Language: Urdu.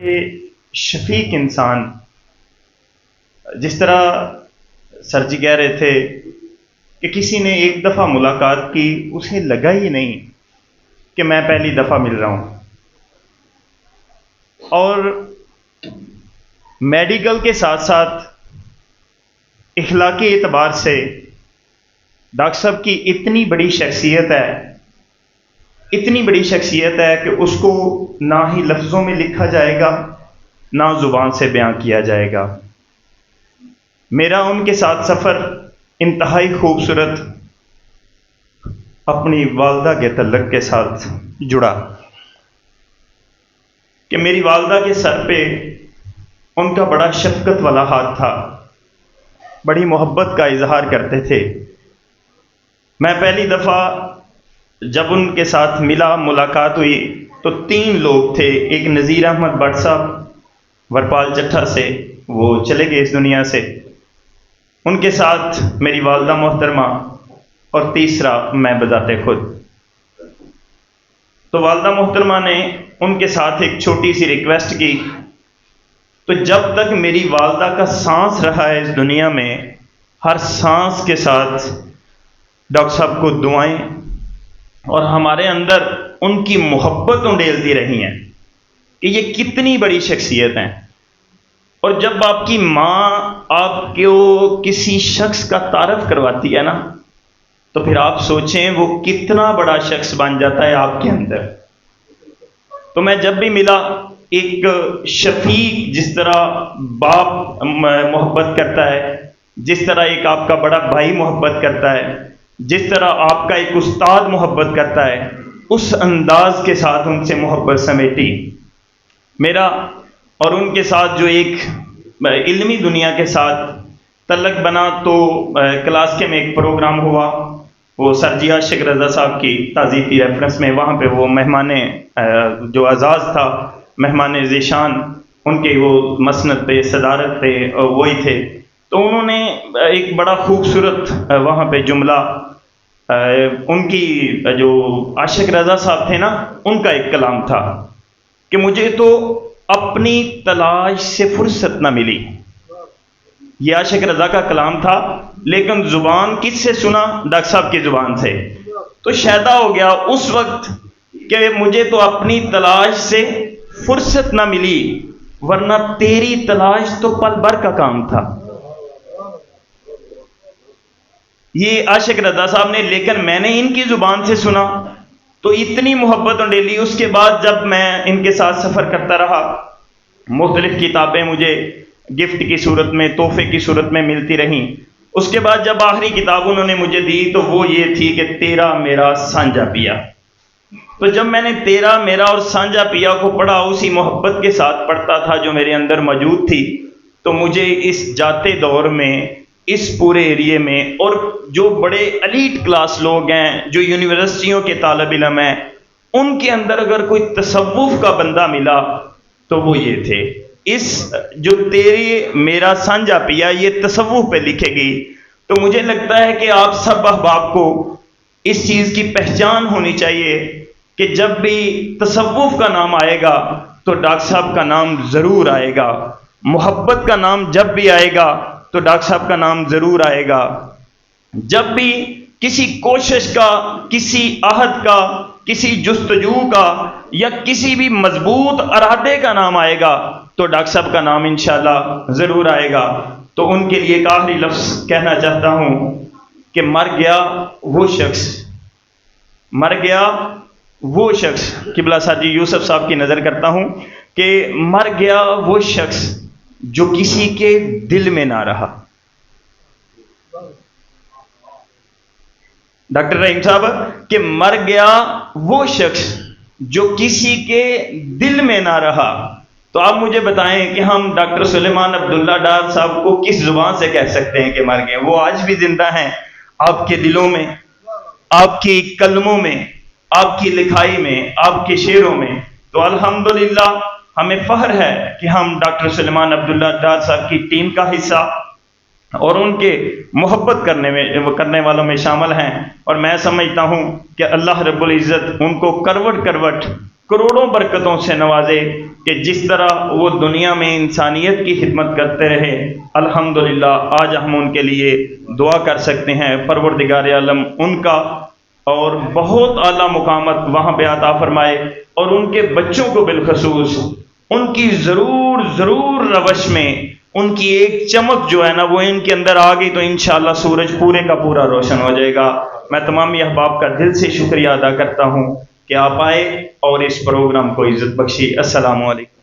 شفیق انسان، جس طرح سر جی کہہ رہے تھے کہ کسی نے ایک دفعہ ملاقات کی، اسے لگا ہی نہیں کہ میں پہلی دفعہ مل رہا ہوں. اور میڈیکل کے ساتھ ساتھ اخلاقی اعتبار سے ڈاکٹر صاحب کی اتنی بڑی شخصیت ہے کہ اس کو نہ ہی لفظوں میں لکھا جائے گا، نہ زبان سے بیان کیا جائے گا. میرا ان کے ساتھ سفر انتہائی خوبصورت اپنی والدہ کے تعلق کے ساتھ جڑا کہ میری والدہ کے سر پہ ان کا بڑا شفقت والا ہاتھ تھا، بڑی محبت کا اظہار کرتے تھے. میں پہلی دفعہ جب ان کے ساتھ ملاقات ہوئی تو 3 لوگ تھے. ایک نذیر احمد بٹ صاحب ورپال چٹھا سے، وہ چلے گئے اس دنیا سے، ان کے ساتھ میری والدہ محترمہ، اور تیسرا میں بذات خود. تو والدہ محترمہ نے ان کے ساتھ ایک چھوٹی سی ریکویسٹ کی، تو جب تک میری والدہ کا سانس رہا ہے اس دنیا میں، ہر سانس کے ساتھ ڈاکٹر صاحب کو دعائیں اور ہمارے اندر ان کی محبت انڈیلتی رہی ہیں کہ یہ کتنی بڑی شخصیت ہیں. اور جب آپ کی ماں آپ کو کسی شخص کا تعارف کرواتی ہے نا، تو پھر آپ سوچیں وہ کتنا بڑا شخص بن جاتا ہے آپ کے اندر. تو میں جب بھی ملا، ایک شفیق جس طرح باپ محبت کرتا ہے، جس طرح ایک آپ کا بڑا بھائی محبت کرتا ہے، جس طرح آپ کا ایک استاد محبت کرتا ہے، اس انداز کے ساتھ ان سے محبت سمیٹی. میرا اور ان کے ساتھ جو ایک علمی دنیا کے ساتھ تعلق بنا، تو کلاس کے میں ایک پروگرام ہوا، وہ سر جی عاشق رضا صاحب کی تعزیتی ریفرنس میں، وہاں پہ وہ مہمان جو اعزاز تھا، مہمان ذیشان، ان کے وہ مسند پہ صدارت پہ وہی تھے. تو انہوں نے ایک بڑا خوبصورت وہاں پہ جملہ، ان کی جو عاشق رضا صاحب تھے نا، ان کا ایک کلام تھا کہ مجھے تو اپنی تلاش سے فرصت نہ ملی. یہ عاشق رضا کا کلام تھا، لیکن زبان کس سے سنا؟ ڈاکٹر صاحب کی زبان سے. تو شیدا ہو گیا اس وقت کہ مجھے تو اپنی تلاش سے فرصت نہ ملی، ورنہ تیری تلاش تو پل بھر کا کام تھا. یہ عاشق رضا صاحب نے، لیکن میں نے ان کی زبان سے سنا تو اتنی محبت انڈیلی. اس کے بعد جب میں ان کے ساتھ سفر کرتا رہا، مختلف کتابیں مجھے گفٹ کی صورت میں، تحفے کی صورت میں ملتی رہیں. اس کے بعد جب آخری کتاب انہوں نے مجھے دی تو وہ یہ تھی کہ تیرا میرا سانجا پیا. تو جب میں نے تیرا میرا اور سانجا پیا کو پڑھا، اسی محبت کے ساتھ پڑھتا تھا جو میرے اندر موجود تھی، تو مجھے اس جاتے دور میں، اس پورے ایریے میں، اور جو بڑے ایلیٹ کلاس لوگ ہیں، جو یونیورسٹیوں کے طالب علم ہیں، ان کے اندر اگر کوئی تصوف کا بندہ ملا تو وہ یہ تھے. اس جو تیری میرا سانجا پیا، یہ تصوف پہ لکھے گی. تو مجھے لگتا ہے کہ آپ سب احباب کو اس چیز کی پہچان ہونی چاہیے کہ جب بھی تصوف کا نام آئے گا تو ڈاکٹر صاحب کا نام ضرور آئے گا. محبت کا نام جب بھی آئے گا تو ڈاکٹر صاحب کا نام ضرور آئے گا. جب بھی کسی کوشش کا، کسی عہد کا، کسی جستجو کا، یا کسی بھی مضبوط ارادے کا نام آئے گا تو ڈاکٹر صاحب کا نام انشاءاللہ ضرور آئے گا. تو ان کے لیے ایک آخری لفظ کہنا چاہتا ہوں کہ مر گیا وہ شخص، قبلہ ساجی یوسف صاحب کی نظر کرتا ہوں کہ مر گیا وہ شخص جو کسی کے دل میں نہ رہا. ڈاکٹر رحیم صاحب کہ مر گیا وہ شخص جو کسی کے دل میں نہ رہا. تو آپ مجھے بتائیں کہ ہم ڈاکٹر سلیمان عبداللہ ڈار صاحب کو کس زبان سے کہہ سکتے ہیں کہ مر گئے؟ وہ آج بھی زندہ ہیں آپ کے دلوں میں، آپ کی کلموں میں، آپ کی لکھائی میں، آپ کے شعروں میں. تو الحمدللہ ہمیں فخر ہے کہ ہم ڈاکٹر سلیمان عبداللہ ڈار صاحب کی ٹیم کا حصہ اور ان کے محبت کرنے والوں میں شامل ہیں. اور میں سمجھتا ہوں کہ اللہ رب العزت ان کو کروٹ کروٹ کروڑوں برکتوں سے نوازے کہ جس طرح وہ دنیا میں انسانیت کی خدمت کرتے رہے، الحمدللہ آج ہم ان کے لیے دعا کر سکتے ہیں، پروردگار عالم ان کا اور بہت اعلیٰ مقامات وہاں پہ عطا فرمائے، اور ان کے بچوں کو بالخصوص ان کی ضرور روش میں ان کی ایک چمک جو ہے نا وہ ان کے اندر آ گئی تو انشاءاللہ سورج پورے کا پورا روشن ہو جائے گا۔ میں تمامی احباب کا دل سے شکریہ ادا کرتا ہوں کہ آپ آئے اور اس پروگرام کو عزت بخشی۔ السلام علیکم۔